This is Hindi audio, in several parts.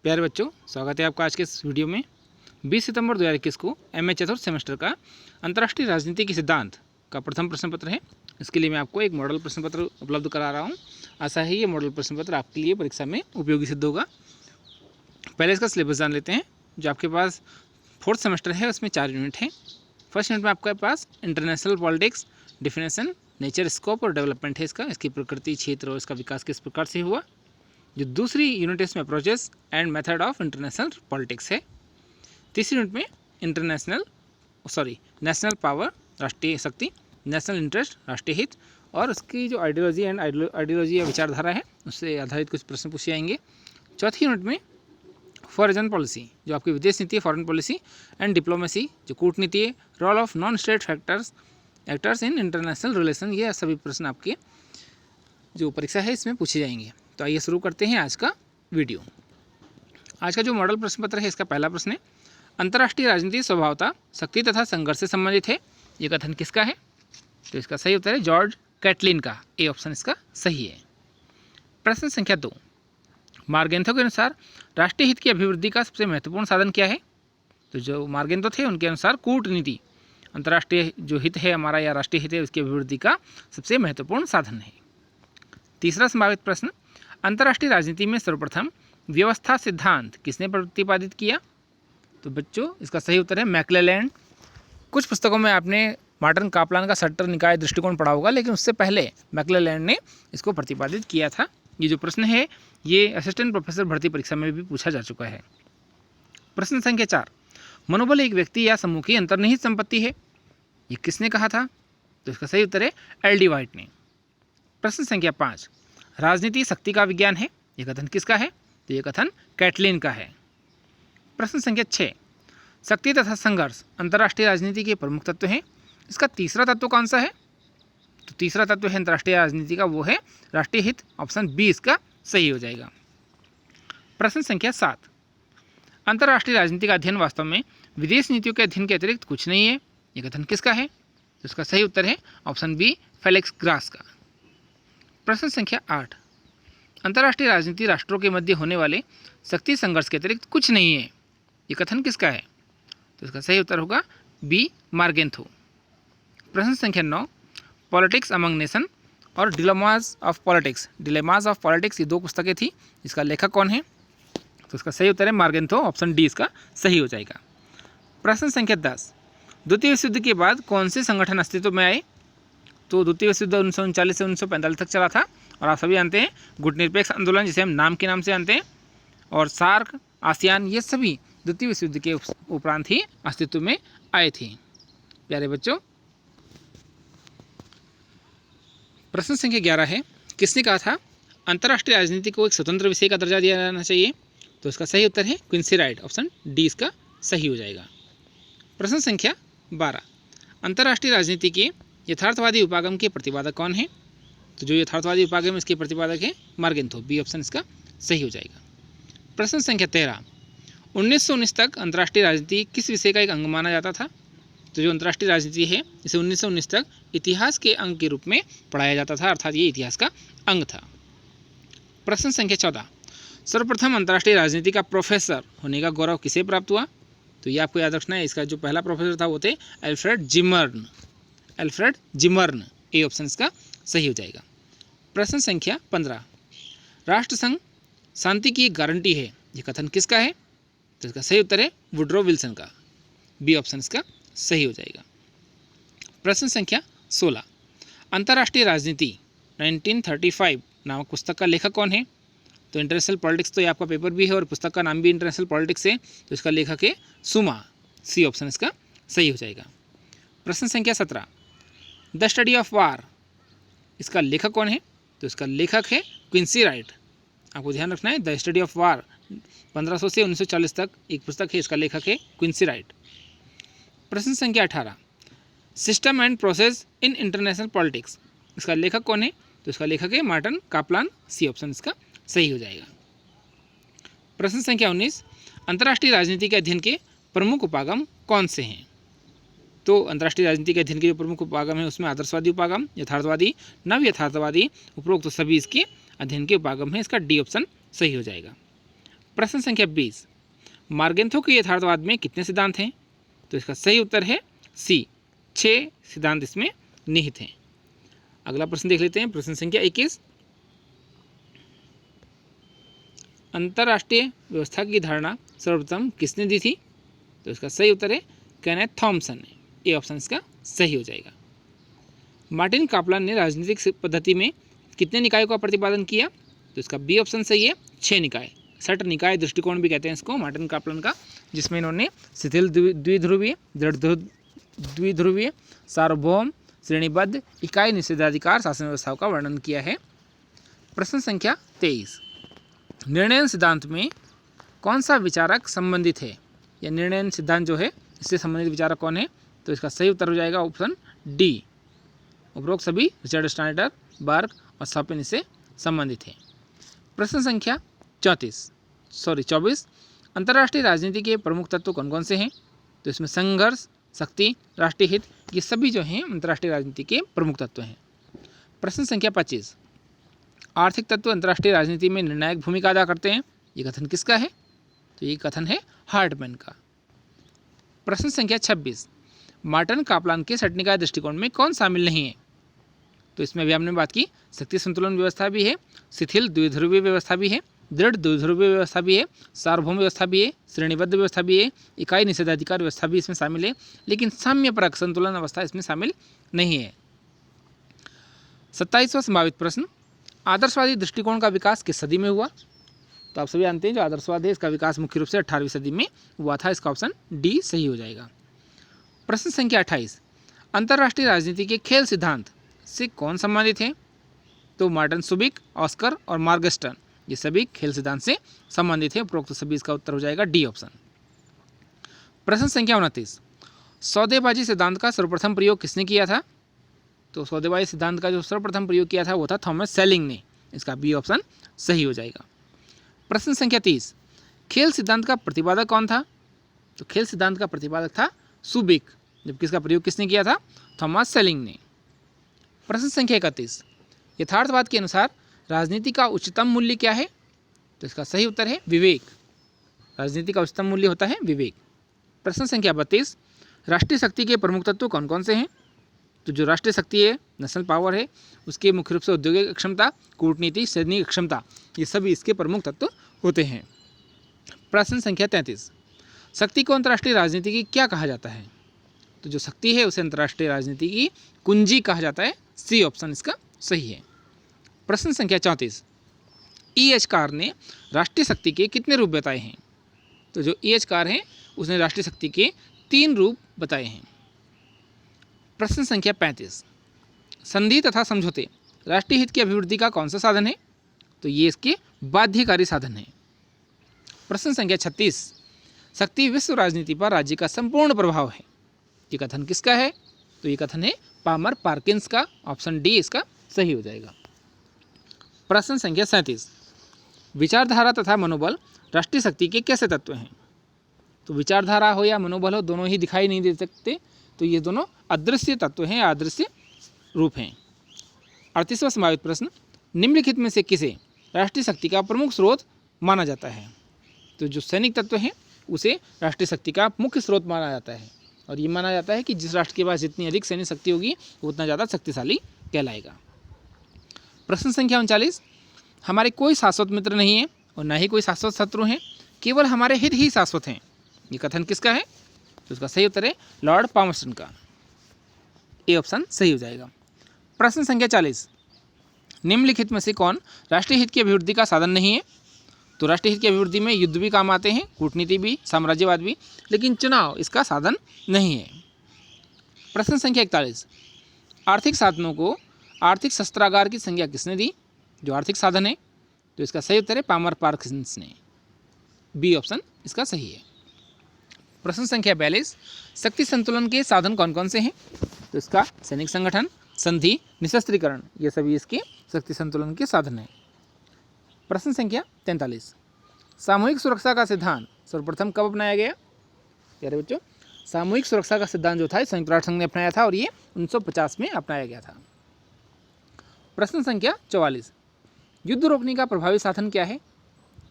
प्यारे बच्चों, स्वागत है आपका आज के इस वीडियो में। 20 सितंबर 2021 को एमए चतुर्थ सेमेस्टर का अंतर्राष्ट्रीय राजनीति के सिद्धांत का प्रथम प्रश्न पत्र है। इसके लिए मैं आपको एक मॉडल प्रश्न पत्र उपलब्ध करा रहा हूँ। आशा है ये मॉडल प्रश्न पत्र आपके लिए परीक्षा में उपयोगी सिद्ध होगा। पहले इसका सिलेबस जान लेते हैं। जो आपके पास फोर्थ सेमेस्टर है उसमें 4 यूनिट हैं। फर्स्ट यूनिट में आपके पास international politics, definition, nature, scope और डेवलपमेंट है इसकी प्रकृति, क्षेत्र और इसका विकास किस प्रकार से हुआ। जो दूसरी यूनिट है इसमें approaches and method of international politics है। तीसरी यूनिट में नेशनल पावर, राष्ट्रीय शक्ति, नेशनल इंटरेस्ट, राष्ट्रीय हित और उसकी जो आइडियोलॉजी या विचारधारा है उससे आधारित कुछ प्रश्न पूछे जाएंगे। चौथी यूनिट में फॉरेन पॉलिसी, जो आपकी विदेश नीति है, फॉरेन पॉलिसी एंड डिप्लोमेसी, जो कूटनीति है, role of non state actors in international relation, ये सभी प्रश्न आपके जो परीक्षा है इसमें पूछे जाएंगे। तो आइए शुरू करते हैं आज का वीडियो। आज का जो मॉडल प्रश्न पत्र है इसका पहला प्रश्न है, अंतर्राष्ट्रीय राजनीति स्वभावतः शक्ति तथा संघर्ष से संबंधित है। ये कथन किसका है? तो इसका सही उत्तर है जॉर्ज कैटलिन का। ए ऑप्शन इसका सही है। प्रश्न संख्या 2, मार्गेंथो के अनुसार राष्ट्रीय हित की अभिवृद्धि का सबसे महत्वपूर्ण साधन क्या है? तो जो मार्गेंथो थे उनके अनुसार कूटनीति अंतर्राष्ट्रीय जो हित है हमारा या राष्ट्रीय हित है उसकी अभिवृद्धि का सबसे महत्वपूर्ण साधन है। तीसरा संभावित प्रश्न, अंतर्राष्ट्रीय राजनीति में सर्वप्रथम व्यवस्था सिद्धांत किसने प्रतिपादित किया? तो बच्चों इसका सही उत्तर है मैक्लेलैंड। कुछ पुस्तकों में आपने मार्टिन कापलान का सट्टर निकाय दृष्टिकोण पढ़ा होगा, लेकिन उससे पहले मैक्लेलैंड ने इसको प्रतिपादित किया था। ये जो प्रश्न है ये असिस्टेंट प्रोफेसर भर्ती परीक्षा में भी पूछा जा चुका है। प्रश्न संख्या 4, मनोबल एक व्यक्ति या समूह की अंतर्निहित संपत्ति है। ये किसने कहा था? तो इसका सही उत्तर है एल.डी. वाइट ने। प्रश्न संख्या 5, राजनीति शक्ति का विज्ञान है। ये कथन किसका है? तो ये कथन कैटलिन का है। प्रश्न संख्या 6, शक्ति तथा संघर्ष अंतर्राष्ट्रीय राजनीति के प्रमुख तत्व हैं। इसका तीसरा तत्व कौन सा है? तो तीसरा तत्व है अंतर्राष्ट्रीय राजनीति का, वो है राष्ट्रीय हित। ऑप्शन बी इसका सही हो जाएगा। प्रश्न संख्या 7, अंतर्राष्ट्रीय राजनीति का अध्ययन वास्तव में विदेश नीतियों के अध्ययन के अतिरिक्त कुछ नहीं है। ये कथन किसका है? तो इसका सही उत्तर है ऑप्शन बी फेलिक्स ग्रास का। प्रश्न संख्या 8, अंतर्राष्ट्रीय राजनीति राष्ट्रों के मध्य होने वाले शक्ति संघर्ष के अतिरिक्त कुछ नहीं है। ये कथन किसका है? तो इसका सही उत्तर होगा बी मार्गेंथो। प्रश्न संख्या 9, पॉलिटिक्स अमंग नेशन और डिलेमास ऑफ पॉलिटिक्स ये 2 पुस्तकें थी। इसका लेखक कौन है? तो इसका सही उत्तर है मार्गेंथो। ऑप्शन डी इसका सही हो जाएगा। प्रश्न संख्या 10, द्वितीय विश्व युद्ध के बाद कौन से संगठन अस्तित्व में आए? तो द्वितीय विश्व युद्ध 1939 से 1945 तक चला था और आप सभी जानते हैं गुटनिरपेक्ष आंदोलन जिसे हम नाम के नाम से जानते हैं, और सार्क, आसियान, ये सभी द्वितीय विश्व युद्ध के उपरांत ही अस्तित्व में आए थे। प्यारे बच्चों, प्रश्न संख्या 11 है, किसने कहा था अंतर्राष्ट्रीय राजनीति को एक स्वतंत्र विषय का दर्जा दिया जाना चाहिए? तो इसका सही उत्तर है क्विंसी राइट। ऑप्शन डी इसका सही हो जाएगा। प्रश्न संख्या 12, अंतर्राष्ट्रीय राजनीति के यथार्थवादी उपागम के प्रतिपादक कौन है? तो जो यथार्थवादी उपागम इसके प्रतिपादक है मार्गेंथो। बी ऑप्शन इसका सही हो जाएगा। प्रश्न संख्या 13, 1919 तक अंतर्राष्ट्रीय राजनीति किस विषय का एक अंग माना जाता था? तो जो अंतर्राष्ट्रीय राजनीति है इसे 1919 तक इतिहास के अंग के रूप में पढ़ाया जाता था, अर्थात ये इतिहास का अंग था। प्रश्न संख्या 14, सर्वप्रथम अंतर्राष्ट्रीय राजनीति का प्रोफेसर होने का गौरव किसे प्राप्त हुआ? तो ये आपको याद रखना है, इसका जो पहला प्रोफेसर था वो थे एल्फ्रेड जिमर्न। ए ऑप्शन इसका सही हो जाएगा। प्रश्न संख्या 15, राष्ट्रसंघ शांति की एक गारंटी है। ये कथन किसका है? तो इसका सही उत्तर है वुड्रो विल्सन का। बी ऑप्शन इसका सही हो जाएगा। प्रश्न संख्या 16, अंतर्राष्ट्रीय राजनीति 1935 नामक पुस्तक का लेखक कौन है? तो इंटरनेशनल पॉलिटिक्स तो ये आपका पेपर भी है और पुस्तक का नाम भी इंटरनेशनल पॉलिटिक्स है, तो इसका लेखक है सुमा। सी ऑप्शन इसका सही हो जाएगा। प्रश्न संख्या 17, द स्टडी ऑफ वार, इसका लेखक कौन है? तो इसका लेखक है क्विंसी राइट। आपको ध्यान रखना है, द स्टडी ऑफ वार 1500 से 1940 तक एक पुस्तक है, इसका लेखक है क्विंसी राइट। प्रश्न संख्या 18, system and process in international politics, इसका लेखक कौन है? तो इसका लेखक है मार्टिन कापलान। सी ऑप्शन इसका सही हो जाएगा। प्रश्न संख्या 19, अंतर्राष्ट्रीय राजनीति के अध्ययन के प्रमुख उपागम कौन से हैं? तो अंतर्राष्ट्रीय राजनीति के अध्ययन के जो प्रमुख उपागम है उसमें आदर्शवादी उपागम, यथार्थवादी, नव यथार्थवादी, उपरोक्त तो सभी इसके अध्ययन के उपागम है। इसका डी ऑप्शन सही हो जाएगा। प्रश्न संख्या 20, मार्गेंथो के यथार्थवाद में कितने सिद्धांत हैं? तो इसका सही उत्तर है सी, 6 सिद्धांत इसमें निहित हैं। अगला प्रश्न देख लेते हैं, प्रश्न संख्या 21, अंतरराष्ट्रीय व्यवस्था की धारणा सर्वप्रथम किसने दी थी? तो इसका सही उत्तर है केनेथ थॉमसन ने। ए ऑप्शन इसका सही हो जाएगा। मार्टिन कापलान ने राजनीतिक पद्धति में कितने निकायों का प्रतिपादन किया? तो इसका बी ऑप्शन सही है, 6 निकाय। सट निकाय दृष्टिकोण भी कहते हैं इसको मार्टिन कापलान का, जिसमें इन्होंने शिथिल द्विध्रुवीय, दृढ़ द्विध्रुवीय, सार्वभौम, श्रेणीबद्ध, इकाई निषेधाधिकार शासन व्यवस्थाओं का वर्णन किया है। प्रश्न संख्या 23, निर्णयन सिद्धांत में कौन सा विचारक संबंधित है? या निर्णयन सिद्धांत जो है इससे संबंधित विचारक कौन है? तो इसका सही उत्तर हो जाएगा ऑप्शन डी, उपरोक्त सभी रिचर्ड स्टाइनर, बर्ग और सॉपिन इससे संबंधित है। प्रश्न संख्या 24, अंतर्राष्ट्रीय राजनीति के प्रमुख तत्व कौन कौन से हैं? तो इसमें संघर्ष, शक्ति, राष्ट्रीय हित, ये सभी जो हैं अंतर्राष्ट्रीय राजनीति के प्रमुख तत्व हैं। प्रश्न संख्या 25, आर्थिक तत्व अंतर्राष्ट्रीय राजनीति में निर्णायक भूमिका अदा करते हैं, ये कथन किसका है? तो ये कथन है हार्टमैन का। प्रश्न संख्या 26, मार्टिन कापलान के सट निकाय दृष्टिकोण में कौन शामिल नहीं है? तो इसमें भी हमने बात की, शक्ति संतुलन व्यवस्था भी है, शिथिल द्विध्रुवीय व्यवस्था भी है, दृढ़ द्विध्रुवीय व्यवस्था भी है, सार्वभौम व्यवस्था भी है, श्रेणीबद्ध व्यवस्था भी है, इकाई निषेधाधिकार व्यवस्था भी इसमें शामिल है, लेकिन साम्यपरक संतुलन अवस्था इसमें शामिल नहीं है। 27वां संभावित प्रश्न, आदर्शवादी दृष्टिकोण का विकास किस सदी में हुआ? तो आप सभी जानते हैं जो आदर्शवाद है इसका विकास मुख्य रूप से 18वीं सदी में हुआ था। इसका ऑप्शन डी सही हो जाएगा। प्रश्न संख्या 28, अंतर्राष्ट्रीय राजनीति के खेल सिद्धांत से कौन संबंधित है? तो मार्टिन सुबिक, ऑस्कर और मार्गस्टन, ये सभी खेल सिद्धांत से संबंधित है। उपरोक्त सभी इसका उत्तर हो जाएगा डी ऑप्शन। प्रश्न संख्या 29, सौदेबाजी सिद्धांत का सर्वप्रथम प्रयोग किसने किया था? तो सौदेबाजी सिद्धांत का जो सर्वप्रथम प्रयोग किया था वो था थॉमस सेलिंग ने। इसका बी ऑप्शन सही हो जाएगा। प्रश्न संख्या 30, खेल सिद्धांत का प्रतिपादक कौन था? तो खेल सिद्धांत का प्रतिपादक था सुबिक, जबकि इसका प्रयोग किसने किया था? थॉमस सेलिंग ने। प्रश्न संख्या 31, यथार्थवाद के अनुसार राजनीति का उच्चतम मूल्य क्या है? तो इसका सही उत्तर है विवेक। राजनीति का उच्चतम मूल्य होता है विवेक। प्रश्न संख्या 32, राष्ट्रीय शक्ति के प्रमुख तत्व कौन कौन से हैं? तो जो राष्ट्रीय शक्ति है, नेशनल पावर है, उसके मुख्य रूप से औद्योगिक क्षमता, कूटनीति, सैनिक क्षमता, ये सभी इसके प्रमुख तत्व होते हैं। प्रश्न संख्या 33, शक्ति को अंतर्राष्ट्रीय राजनीति की क्या कहा जाता है? तो जो शक्ति है उसे अंतर्राष्ट्रीय राजनीति की कुंजी कहा जाता है। सी ऑप्शन इसका सही है। प्रश्न संख्या 34, ई.एच. कार ने राष्ट्रीय शक्ति के कितने रूप बताए हैं? तो जो ई.एच. कार है उसने राष्ट्रीय शक्ति के 3 रूप बताए हैं। प्रश्न संख्या 35, संधि तथा समझौते राष्ट्रीय हित की अभिवृद्धि का कौन सा साधन है? तो ये इसके बाध्यकारी साधन है। प्रश्न संख्या 36, शक्ति विश्व राजनीति पर राज्य का संपूर्ण प्रभाव है, ये कथन किसका है? तो ये कथन है पामर पार्किंस का। ऑप्शन डी इसका सही हो जाएगा। प्रश्न संख्या 37, विचारधारा तथा मनोबल राष्ट्रीय शक्ति के कैसे तत्व हैं? तो विचारधारा हो या मनोबल हो, दोनों ही दिखाई नहीं दे सकते, तो ये दोनों अदृश्य तत्व हैं, अदृश्य रूप हैं। 38वां संभावित प्रश्न, निम्नलिखित में से किसे राष्ट्रीय शक्ति का प्रमुख स्रोत माना जाता है? तो जो सैनिक तत्व हैं उसे राष्ट्रीय शक्ति का मुख्य स्रोत माना जाता है, और ये माना जाता है कि जिस राष्ट्र के पास जितनी अधिक सैनिक शक्ति होगी वो उतना ज़्यादा शक्तिशाली कहलाएगा। प्रश्न संख्या 39, हमारे कोई शाश्वत मित्र नहीं है और ना ही कोई शाश्वत शत्रु हैं, केवल हमारे हित ही शाश्वत हैं, ये कथन किसका है? तो इसका सही उत्तर है लॉर्ड पामर्स्टन का। ए ऑप्शन सही हो जाएगा। प्रश्न संख्या 40, निम्नलिखित में से कौन राष्ट्रीय हित की अभिवृद्धि का साधन नहीं है? तो राष्ट्रीय हित की अभिवृद्धि में युद्ध भी काम आते हैं, कूटनीति भी, साम्राज्यवाद भी, लेकिन चुनाव इसका साधन नहीं है। प्रश्न संख्या 41, आर्थिक साधनों को आर्थिक शस्त्रागार की संज्ञा किसने दी? जो आर्थिक साधन है, तो इसका सही उत्तर है पामर पार्किंस ने। बी ऑप्शन इसका सही है। प्रश्न संख्या 42, शक्ति संतुलन के साधन कौन कौन से हैं? तो इसका सैनिक संगठन, संधि, निशस्त्रीकरण, ये सभी इसके शक्ति संतुलन के साधन हैं। प्रश्न संख्या 43, सामूहिक सुरक्षा का सिद्धांत सर्वप्रथम कब अपनाया गया? प्यारे बच्चों, सामूहिक सुरक्षा का सिद्धांत जो था संयुक्त राष्ट्र संघ ने अपनाया था और ये 1950 में अपनाया गया था। प्रश्न संख्या 44, युद्ध रोकने का प्रभावी साधन क्या है?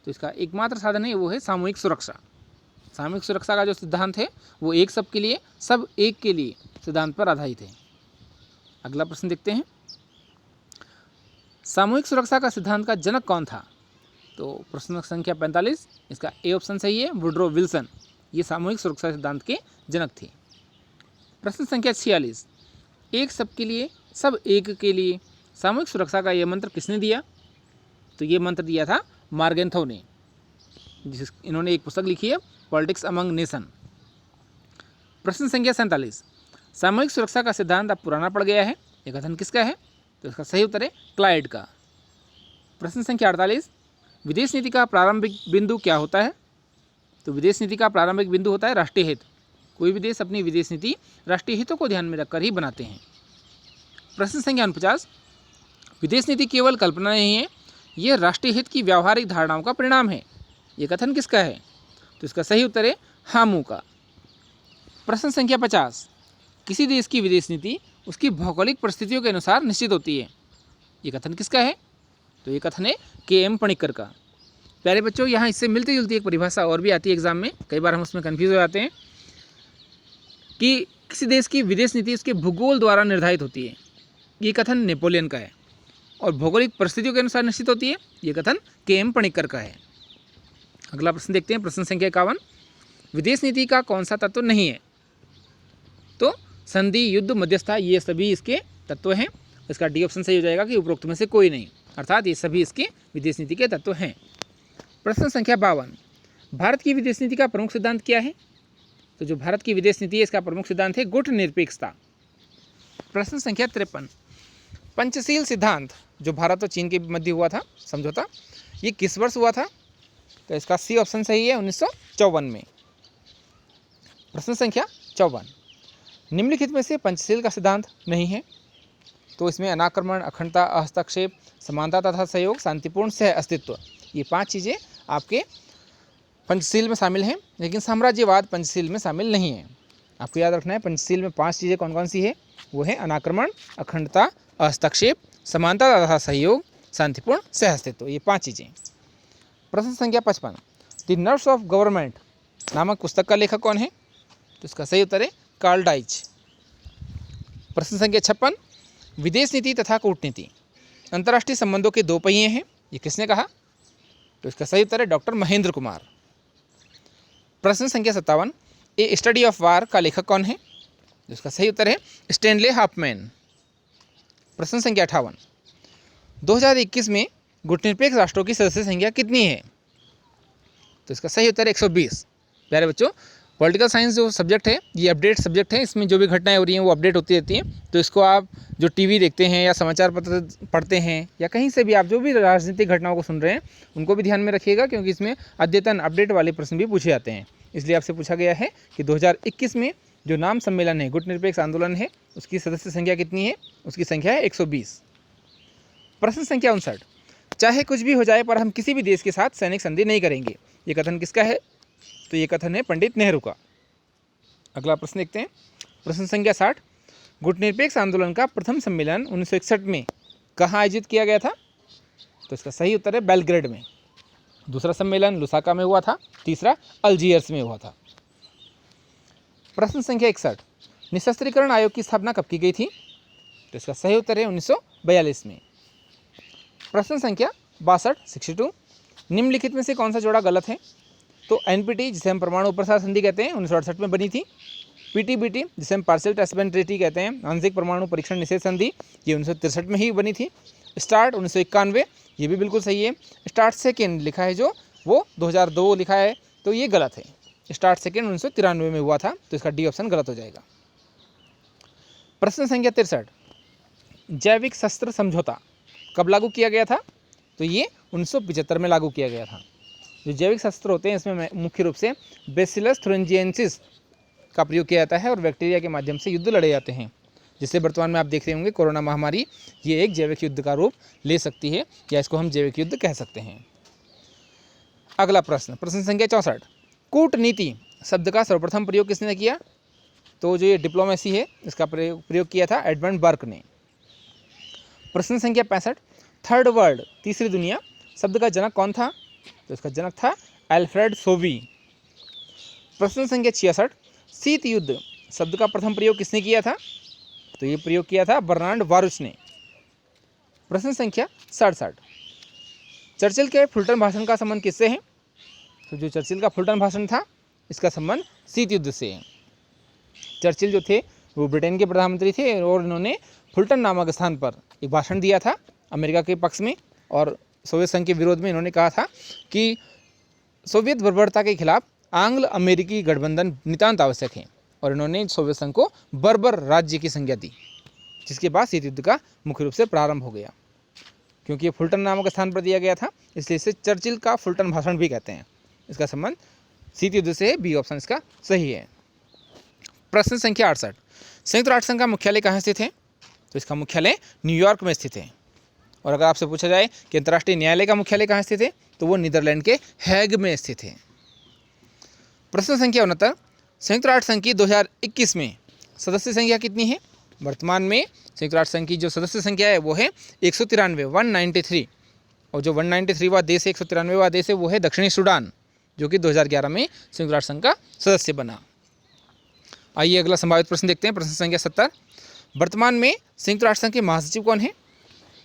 तो इसका एकमात्र साधन है वो है सामूहिक सुरक्षा। सामूहिक सुरक्षा का जो सिद्धांत है वो एक सब के लिए, सब एक के लिए सिद्धांत पर आधारित है। अगला प्रश्न देखते हैं, सामूहिक सुरक्षा का सिद्धांत का जनक कौन था? तो प्रश्न संख्या 45, इसका ए ऑप्शन सही है, वुड्रो विल्सन। ये सामूहिक सुरक्षा सिद्धांत के जनक थे। प्रश्न संख्या 46, एक सब के लिए, सब एक के लिए सामूहिक सुरक्षा का यह मंत्र किसने दिया? तो ये मंत्र दिया था मार्गेंथो ने, इन्होंने एक पुस्तक लिखी है पॉलिटिक्स अमंग नेशन। प्रश्न संख्या 47, सामूहिक सुरक्षा का सिद्धांत अब पुराना पड़ गया है, यह कथन किसका है? तो इसका सही उत्तर है क्लाइड का। प्रश्न संख्या 48, विदेश नीति का प्रारंभिक बिंदु क्या होता है? तो विदेश नीति का प्रारंभिक बिंदु होता है राष्ट्रीय हित। कोई भी देश अपनी विदेश नीति राष्ट्रीय हितों को ध्यान में रखकर ही बनाते हैं। प्रश्न संख्या 49, विदेश नीति केवल कल्पना नहीं है, यह राष्ट्रीय हित की व्यावहारिक धारणाओं का परिणाम है। यह कथन किसका है? तो इसका सही उत्तर है हामू का। प्रश्न संख्या 50, किसी देश की विदेश नीति उसकी भौगोलिक परिस्थितियों के अनुसार निश्चित होती है। ये कथन किसका है? तो ये कथन है के.एम. पणिक्कर का। प्यारे बच्चों, यहाँ इससे मिलती जुलती एक परिभाषा और भी आती है एग्जाम में, कई बार हम उसमें कन्फ्यूज हो जाते हैं कि किसी देश की विदेश नीति उसके भूगोल द्वारा निर्धारित होती है। ये कथन नेपोलियन का है। और भौगोलिक परिस्थितियों के अनुसार निश्चित होती है, ये कथन के.एम. पणिक्कर का है। अगला प्रश्न देखते हैं, प्रश्न संख्या 51, विदेश नीति का कौन सा तत्व नहीं है? तो संधि, युद्ध, मध्यस्थता, ये सभी इसके तत्व हैं। इसका डी ऑप्शन सही हो जाएगा कि उपरोक्त में से कोई नहीं, अर्थात ये सभी इसके विदेश नीति के तत्व हैं। प्रश्न संख्या 52, भारत की विदेश नीति का प्रमुख सिद्धांत क्या है? तो जो भारत की विदेश नीति है इसका प्रमुख सिद्धांत है गुटनिरपेक्षता। प्रश्न संख्या 53, पंचशील सिद्धांत जो भारत और चीन के मध्य हुआ था समझौता, ये किस वर्ष हुआ था? तो इसका सी ऑप्शन सही है, 1954 में। प्रश्न संख्या 54, निम्नलिखित में से पंचशील का सिद्धांत नहीं है। तो इसमें अनाक्रमण, अखंडता, हस्तक्षेप, समानता तथा सहयोग, शांतिपूर्ण सह अस्तित्व, ये 5 चीज़ें आपके पंचशील में शामिल हैं, लेकिन साम्राज्यवाद पंचशील में शामिल नहीं है। आपको याद रखना है पंचशील में 5 चीज़ें कौन कौन सी है? वो है अनाक्रमण, अखंडता, हस्तक्षेप, समानता तथा सहयोग, शांतिपूर्ण सह अस्तित्व, ये 5 चीज़ें। प्रश्न संख्या 55, द नर्व्स ऑफ गवर्नमेंट नामक पुस्तक का लेखक कौन है? तो इसका सही उत्तर है कार्ल डाइच। प्रश्न संख्या 56, विदेश नीति तथा कूटनीति अंतर्राष्ट्रीय संबंधों के 2 पहिए हैं, ये किसने कहा? तो इसका सही उत्तर है डॉक्टर महेंद्र कुमार। प्रश्न संख्या 57, ए स्टडी ऑफ वार का लेखक कौन है? तो इसका सही उत्तर है स्टैनले हॉफमैन। प्रश्न संख्या 58, 2021 में गुटनिरपेक्ष राष्ट्रों की सदस्य संख्या कितनी है? तो इसका सही उत्तर है 120। प्यारे बच्चों, पॉलिटिकल साइंस जो सब्जेक्ट है ये अपडेट सब्जेक्ट है, इसमें जो भी घटनाएं हो रही हैं वो अपडेट होती रहती हैं। तो इसको आप जो टीवी देखते हैं या समाचार पत्र पढ़ते हैं या कहीं से भी आप जो भी राजनीतिक घटनाओं को सुन रहे हैं उनको भी ध्यान में रखिएगा, क्योंकि इसमें अद्यतन अपडेट वाले प्रश्न भी पूछे जाते हैं। इसलिए आपसे पूछा गया है कि 2021 में जो नाम सम्मेलन है गुटनिरपेक्ष आंदोलन है उसकी सदस्य संख्या कितनी है? उसकी संख्या है 120। प्रश्न संख्या 59, चाहे कुछ भी हो जाए पर हम किसी भी देश के साथ सैनिक संधि नहीं करेंगे, ये कथन किसका है? तो ये कथन है पंडित नेहरू का। अगला प्रश्न देखते हैं, प्रश्न संख्या 60, गुटनिरपेक्ष आंदोलन का प्रथम सम्मेलन 1961 में कहाँ आयोजित किया गया था? तो इसका सही उत्तर है बेलग्रेड में। दूसरा सम्मेलन लुसाका में हुआ था, तीसरा अल्जीयर्स में हुआ था। प्रश्न संख्या 61, निशस्त्रीकरण आयोग की स्थापना कब की गई थी? तो इसका सही उत्तर है 1942 में। प्रश्न संख्या 62, 62, निम्नलिखित में से कौन सा जोड़ा गलत है? तो एनपीटी जिसे हम परमाणु प्रसार संधि कहते हैं 1968 में बनी थी। पीटीबीटी जिसे हम पार्शियल टेस्ट बैन ट्रीटी कहते हैं, आंशिक परमाणु परीक्षण निषेध संधि, ये 1963 में ही बनी थी। स्टार्ट 1991, ये भी बिल्कुल सही है। स्टार्ट सेकेंड लिखा है जो वो 2002 लिखा है, तो ये गलत है। स्टार्ट सेकेंड 1993 में हुआ था, तो इसका डी ऑप्शन गलत हो जाएगा। प्रश्न संख्या 63, जैविक शस्त्र समझौता कब लागू किया गया था? तो ये 1975 में लागू किया गया था। जो जैविक शस्त्र होते हैं इसमें मुख्य रूप से बेसिलस थुरिंजिएंसिस का प्रयोग किया जाता है और बैक्टीरिया के माध्यम से युद्ध लड़े जाते हैं, जिससे वर्तमान में आप देख रहे होंगे कोरोना महामारी ये एक जैविक युद्ध का रूप ले सकती है, या इसको हम जैविक युद्ध कह सकते हैं। अगला प्रश्न, प्रश्न संख्या 64, कूटनीति शब्द का सर्वप्रथम प्रयोग किसने किया? तो जो ये डिप्लोमेसी है इसका प्रयोग किया था एडमंड बर्क ने। प्रश्न संख्या 65, थर्ड वर्ल्ड तीसरी दुनिया शब्द का जनक कौन था? तो इसका जनक था अल्फ्रेड सोवी। प्रश्न संख्या 66, शीत युद्ध शब्द का प्रथम प्रयोग किसने किया था? तो ये प्रयोग किया था बर्नार्ड बारुच ने। प्रश्न संख्या 67, चर्चिल के फुलटन भाषण का संबंध किससे है? तो जो चर्चिल का फुलटन भाषण था इसका संबंध शीत युद्ध से है। चर्चिल जो थे वो ब्रिटेन के प्रधानमंत्री थे और इन्होंने फुलटन नामक स्थान पर एक भाषण दिया था अमेरिका के पक्ष में, और सोवियत संघ के विरोध में इन्होंने कहा था कि सोवियत बर्बरता के खिलाफ आंग्ल अमेरिकी गठबंधन नितांत आवश्यक है, और इन्होंने सोवियत संघ को बर्बर राज्य की संज्ञा दी, जिसके बाद शीत युद्ध का मुख्य रूप से प्रारंभ हो गया। क्योंकि ये फुलटन नामक स्थान पर दिया गया था इसलिए इसे चर्चिल का फुलटन भाषण भी कहते हैं। इसका संबंध शीत युद्ध से है, बी ऑप्शन इसका सही है। प्रश्न संख्या 68, संयुक्त राष्ट्र संघ का मुख्यालय कहाँ स्थित है? तो इसका मुख्यालय न्यूयॉर्क में स्थित है। और अगर आपसे पूछा जाए कि अंतर्राष्ट्रीय न्यायालय का मुख्यालय कहाँ स्थित है, तो वो नीदरलैंड के हैग में स्थित है। प्रश्न संख्या 69, संयुक्त राष्ट्र संघ की 2021 में सदस्य संख्या कितनी है? वर्तमान में संयुक्त राष्ट्र संघ की जो सदस्य संख्या है वो है 193 और जो 193वां देश है, 193वां देश है वो है दक्षिणी सूडान, जो कि 2011 में संयुक्त राष्ट्र संघ का सदस्य बना। आइए अगला संभावित प्रश्न देखते हैं। प्रश्न संख्या 70, वर्तमान में संयुक्त राष्ट्र संघ के महासचिव कौन है?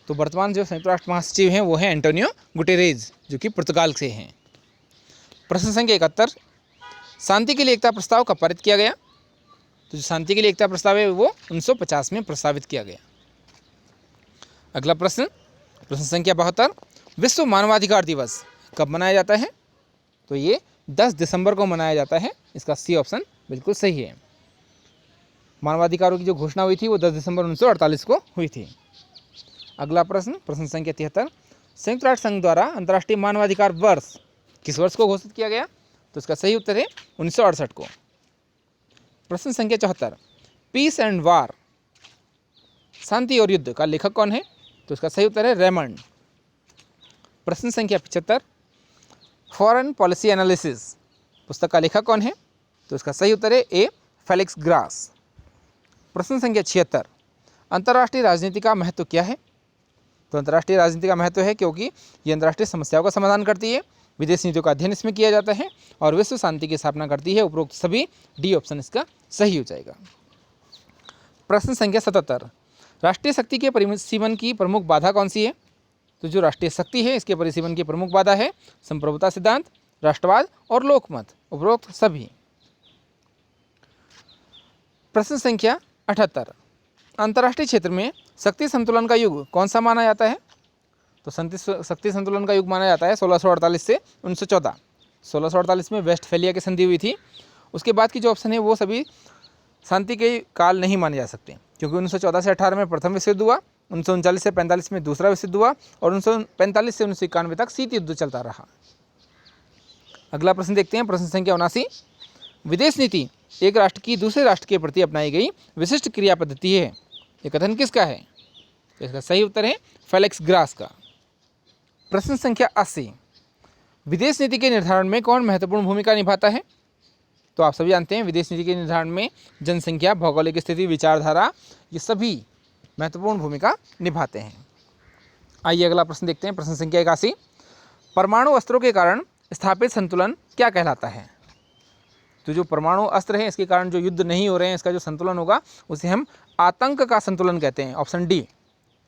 तो वर्तमान जो संयुक्त राष्ट्र महासचिव हैं वो है एंटोनियो गुटेरेज, जो कि पुर्तगाल से हैं। प्रश्न संख्या 71, शांति के लिए एकता प्रस्ताव कब पारित किया गया? तो जो शांति के लिए एकता प्रस्ताव है वो 1950 में प्रस्तावित किया गया। अगला प्रश्न, प्रश्न संख्या 72, विश्व मानवाधिकार दिवस कब मनाया जाता है? तो ये 10 दिसंबर को मनाया जाता है। इसका सी ऑप्शन बिल्कुल सही है। मानवाधिकारों की जो घोषणा हुई थी वो 10 दिसंबर 1948 को हुई थी। अगला प्रश्न, प्रश्न संख्या 73, संयुक्त राष्ट्र संघ द्वारा अंतर्राष्ट्रीय मानवाधिकार वर्ष किस वर्ष को घोषित किया गया? तो इसका सही उत्तर है 1968 को। प्रश्न संख्या 74, पीस एंड वार शांति और युद्ध का लेखक कौन है? तो इसका सही उत्तर है रेमंड। प्रश्न संख्या 75, फॉरेन पॉलिसी एनालिसिस पुस्तक का लेखक कौन है? तो इसका सही उत्तर है ए फेलिक्स ग्रास। प्रश्न संख्या 76, अंतर्राष्ट्रीय राजनीति का महत्व क्या है? तो अंतर्राष्ट्रीय राजनीति का महत्व है क्योंकि ये अंतर्राष्ट्रीय समस्याओं का समाधान करती है, विदेश नीतियों का अध्ययन इसमें किया जाता है और विश्व शांति की स्थापना करती है। उपरोक्त सभी डी ऑप्शन इसका सही हो जाएगा। प्रश्न संख्या 77, राष्ट्रीय शक्ति के परिसीमन की प्रमुख बाधा कौन सी है? तो जो राष्ट्रीय शक्ति है इसके परिसीमन की प्रमुख बाधा है संप्रभुता सिद्धांत, राष्ट्रवाद और लोकमत, उपरोक्त सभी। प्रश्न संख्या 78, अंतर्राष्ट्रीय क्षेत्र में शक्ति संतुलन का युग कौन सा माना जाता है? तो शक्ति संतुलन का युग माना जाता है 1648 से 1914। 1648 में वेस्टफैलिया की संधि हुई थी। उसके बाद की जो ऑप्शन है वो सभी शांति के काल नहीं माने जा सकते, क्योंकि 1914 से 18 में प्रथम विश्व युद्ध हुआ, 1939 से 45 में दूसरा विश्व युद्ध हुआ और 1945 से 1991 तक शीत युद्ध चलता रहा। अगला प्रश्न देखते हैं। प्रश्न संख्या 79, विदेश नीति एक राष्ट्र की दूसरे राष्ट्र के प्रति अपनाई गई विशिष्ट क्रिया पद्धति है। ये कथन किसका है? तो इसका सही उत्तर है फेलिक्स ग्रास का। प्रश्न संख्या 80, विदेश नीति के निर्धारण में कौन महत्वपूर्ण भूमिका निभाता है? तो आप सभी जानते हैं विदेश नीति के निर्धारण में जनसंख्या, भौगोलिक स्थिति, विचारधारा ये सभी महत्वपूर्ण भूमिका निभाते हैं। आइए अगला प्रश्न देखते हैं। प्रश्न संख्या 81, परमाणु अस्त्रों के कारण स्थापित संतुलन क्या कहलाता है? तो जो परमाणु अस्त्र है इसके कारण जो युद्ध नहीं हो रहे हैं इसका जो संतुलन होगा उसे हम आतंक का संतुलन कहते हैं, ऑप्शन डी।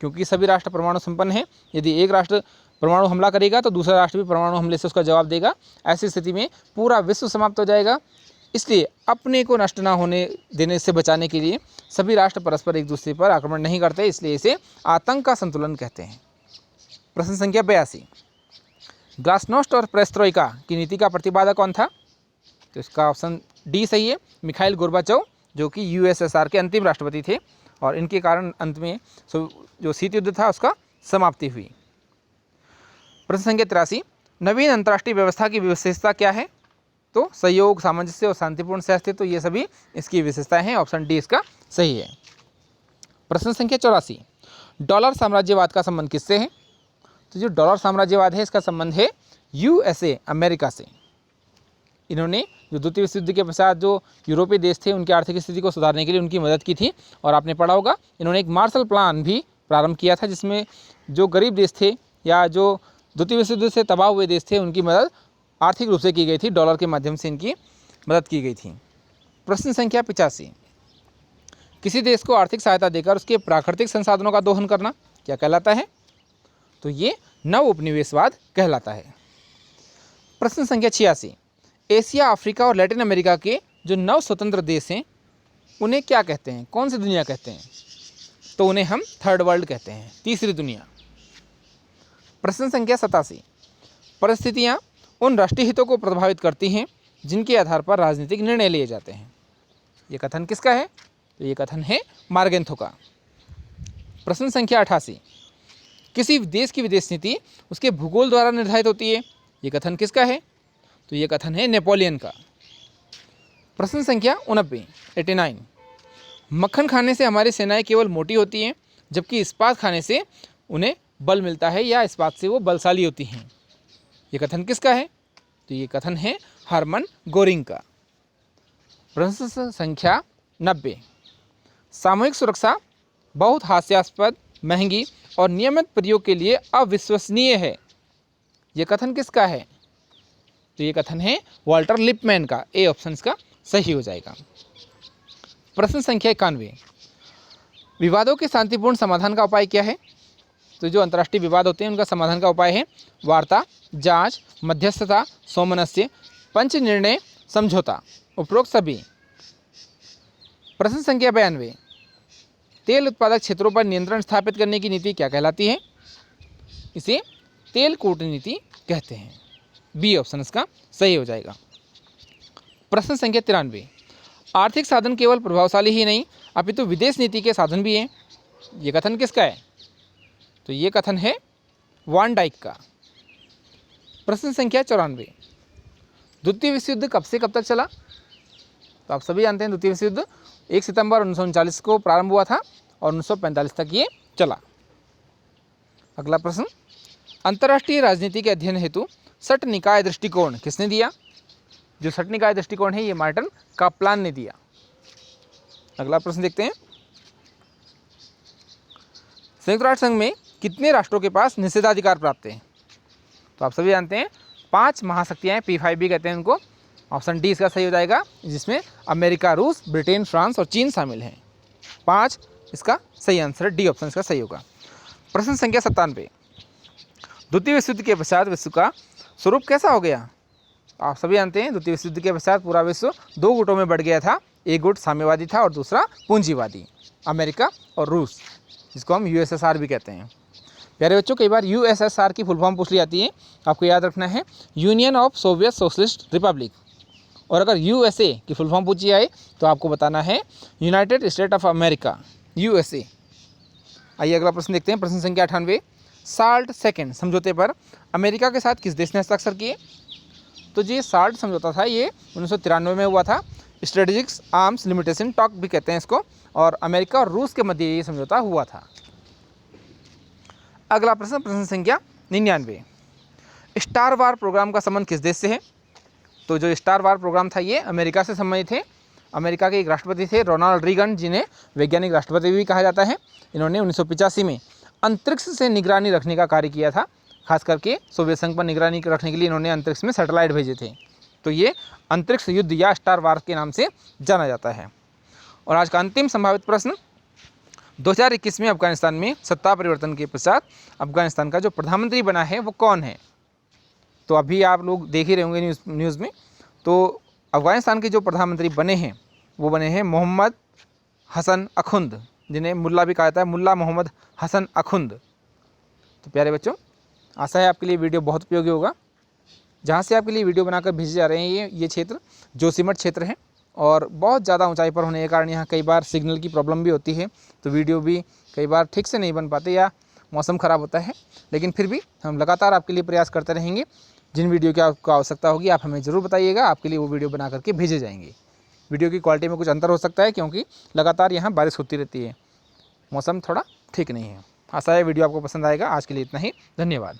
क्योंकि सभी राष्ट्र परमाणु संपन्न हैं, यदि एक राष्ट्र परमाणु हमला करेगा तो दूसरा राष्ट्र भी परमाणु हमले से उसका जवाब देगा। ऐसी स्थिति में पूरा विश्व समाप्त हो जाएगा। इसलिए अपने को नष्ट ना होने देने से बचाने के लिए सभी राष्ट्र परस्पर एक दूसरे पर आक्रमण नहीं करते, इसलिए इसे आतंक का संतुलन कहते हैं। प्रश्न संख्या 82, ग्लासनोस्ट और पेरेस्ट्रोइका की नीति का प्रतिपादक कौन था? तो इसका ऑप्शन डी सही है, मिखाइल गोर्बाचोव, जो कि यूएसएसआर के अंतिम राष्ट्रपति थे और इनके कारण अंत में जो शीत युद्ध था उसका समाप्ति हुई। प्रश्न संख्या 83, नवीन अंतर्राष्ट्रीय व्यवस्था की विशेषता क्या है? तो सहयोग, सामंजस्य और शांतिपूर्ण सहअस्तित्व ये सभी इसकी विशेषताएं हैं, ऑप्शन डी इसका सही है। प्रश्न संख्या 84, डॉलर साम्राज्यवाद का संबंध किससे है? तो जो डॉलर साम्राज्यवाद है इसका संबंध है यूएसए, अमेरिका से। इन्होंने जो द्वितीय विश्व युद्ध के पश्चात जो यूरोपीय देश थे उनकी आर्थिक स्थिति को सुधारने के लिए उनकी मदद की थी। और आपने पढ़ा होगा इन्होंने एक मार्शल प्लान भी प्रारंभ किया था, जिसमें जो गरीब देश थे या जो द्वितीय विश्व युद्ध से तबाह हुए देश थे, उनकी मदद आर्थिक रूप से की गई थी, डॉलर के माध्यम से इनकी मदद की गई थी। प्रश्न संख्या 85, किसी देश को आर्थिक सहायता देकर उसके प्राकृतिक संसाधनों का दोहन करना क्या कहलाता है? तो ये नव उपनिवेशवाद कहलाता है। प्रश्न संख्या 86, एशिया, अफ्रीका और लैटिन अमेरिका के जो नव स्वतंत्र देश हैं उन्हें क्या कहते हैं, कौन सी दुनिया कहते हैं? तो उन्हें हम थर्ड वर्ल्ड कहते हैं, तीसरी दुनिया। प्रश्न संख्या 87, परिस्थितियाँ उन राष्ट्रीय हितों को प्रभावित करती हैं जिनके आधार पर राजनीतिक निर्णय लिए जाते हैं। ये कथन किसका है? तो ये कथन है मार्गेंथो का। प्रश्न संख्या 88, किसी देश की विदेश नीति उसके भूगोल द्वारा निर्धारित होती है। ये कथन किसका है? तो ये कथन है नेपोलियन का। प्रश्न संख्या 89, मक्खन खाने से हमारी सेनाएं केवल मोटी होती हैं जबकि इस्पात खाने से उन्हें बल मिलता है या इस्पात से वो बलशाली होती हैं। ये कथन किसका है? तो ये कथन है हरमन गोरिंग का। प्रश्न संख्या 90, सामूहिक सुरक्षा बहुत हास्यास्पद, महंगी और नियमित प्रयोग के लिए अविश्वसनीय है। ये कथन किसका है? तो ये कथन है वाल्टर लिपमैन का। ए ऑप्शन इसका सही हो जाएगा। प्रश्न संख्या 91, विवादों के शांतिपूर्ण समाधान का उपाय क्या है? तो जो अंतर्राष्ट्रीय विवाद होते हैं उनका समाधान का उपाय है वार्ता, जांच, मध्यस्थता, सौमनस्य, पंच निर्णय, समझौता, उपरोक्त सभी। प्रश्न संख्या 92, तेल उत्पादक क्षेत्रों पर नियंत्रण स्थापित करने की नीति क्या कहलाती है? इसे तेल कूटनीति कहते हैं। बी ऑप्शन इसका सही हो जाएगा। प्रश्न संख्या 93, आर्थिक साधन केवल प्रभावशाली ही नहीं अपितु विदेश नीति के साधन भी हैं। ये कथन किसका है? तो ये कथन है वान डाइक का। प्रश्न संख्या 94, द्वितीय विश्व युद्ध कब से कब तक चला? तो आप सभी जानते हैं द्वितीय विश्व युद्ध 1 सितंबर 1939 को प्रारंभ हुआ था और 1945 तक ये चला। अगला प्रश्न, अंतर्राष्ट्रीय राजनीति के अध्ययन हेतु सट निकाय दृष्टिकोण किसने दिया? जो सट निकाय दृष्टिकोण है ये मार्टिन कापलान ने दिया। अगला प्रश्न देखते हैं, संयुक्त राष्ट्र संघ में कितने राष्ट्रों के पास निषेधाधिकार प्राप्त है? तो आप सभी जानते हैं 5 महाशक्तियाँ, P5 भी कहते हैं उनको। ऑप्शन डी इसका सही हो जाएगा, जिसमें अमेरिका, रूस, ब्रिटेन, फ्रांस और चीन शामिल हैं। 5 इसका सही आंसर, डी ऑप्शन इसका सही होगा। प्रश्न संख्या 97, द्वितीय विश्व युद्ध के पश्चात विश्व का स्वरूप कैसा हो गया? आप सभी जानते हैं द्वितीय विश्व युद्ध के पश्चात पूरा विश्व 2 गुटों में बढ़ गया था। एक गुट साम्यवादी था और दूसरा पूंजीवादी, अमेरिका और रूस, जिसको हम USSR भी कहते हैं। प्यारे बच्चों, कई बार USSR की फुल फॉर्म पूछ ली जाती है, आपको याद रखना है union of Soviet socialist Republic. और अगर USA की फुल फॉर्म पूछी जाए तो आपको बताना है United state of America, USA। आइए अगला प्रश्न देखते हैं। प्रश्न संख्या 98, साल्ट सेकेंड समझौते पर अमेरिका के साथ किस देश ने हस्ताक्षर किए? तो जो साल्ट समझौता था ये 1993 में हुआ था। स्ट्रेटेजिक आर्म्स लिमिटेशन टॉक भी कहते हैं इसको, और अमेरिका और रूस के मध्य ये समझौता हुआ था। अगला प्रश्न, प्रश्न संख्या 99, स्टार वार प्रोग्राम का संबंध किस देश से है? तो जो स्टार वार प्रोग्राम था ये अमेरिका से संबंधित है। अमेरिका के एक राष्ट्रपति थे रोनाल्ड रीगन, जिन्हें वैज्ञानिक राष्ट्रपति भी कहा जाता है। इन्होंने 1985 में अंतरिक्ष से निगरानी रखने का कार्य किया था। खास करके सोवियत संघ पर निगरानी रखने के लिए इन्होंने अंतरिक्ष में सैटेलाइट भेजे थे। तो ये अंतरिक्ष युद्ध या स्टार वार के नाम से जाना जाता है। और आज का अंतिम संभावित प्रश्न, 2021 में अफगानिस्तान में सत्ता परिवर्तन के पश्चात अफगानिस्तान का जो प्रधानमंत्री बना है वो कौन है? तो अभी आप लोग देख ही रहे होंगे न्यूज़ में। तो अफगानिस्तान के जो प्रधानमंत्री बने हैं वो बने हैं मोहम्मद हसन अखुंद, जिन्हें मुल्ला भी कहा जाता है, मुल्ला मोहम्मद हसन अखुंद। तो प्यारे बच्चों, आशा है आपके लिए वीडियो बहुत उपयोगी होगा। जहाँ से आपके लिए वीडियो बनाकर भेजे जा रहे हैं ये क्षेत्र जोशीमठ क्षेत्र है, और बहुत ज़्यादा ऊंचाई पर होने के कारण यहाँ कई बार सिग्नल की प्रॉब्लम भी होती है, तो वीडियो भी कई बार ठीक से नहीं बन पाते या मौसम ख़राब होता है। लेकिन फिर भी हम लगातार आपके लिए प्रयास करते रहेंगे। जिन वीडियो की आपको आवश्यकता होगी आप हमें ज़रूर बताइएगा, आपके लिए वो वीडियो बना करके भेजे जाएंगे। वीडियो की क्वालिटी में कुछ अंतर हो सकता है क्योंकि लगातार यहाँ बारिश होती रहती है, मौसम थोड़ा ठीक नहीं है। आशा है वीडियो आपको पसंद आएगा। आज के लिए इतना ही, धन्यवाद।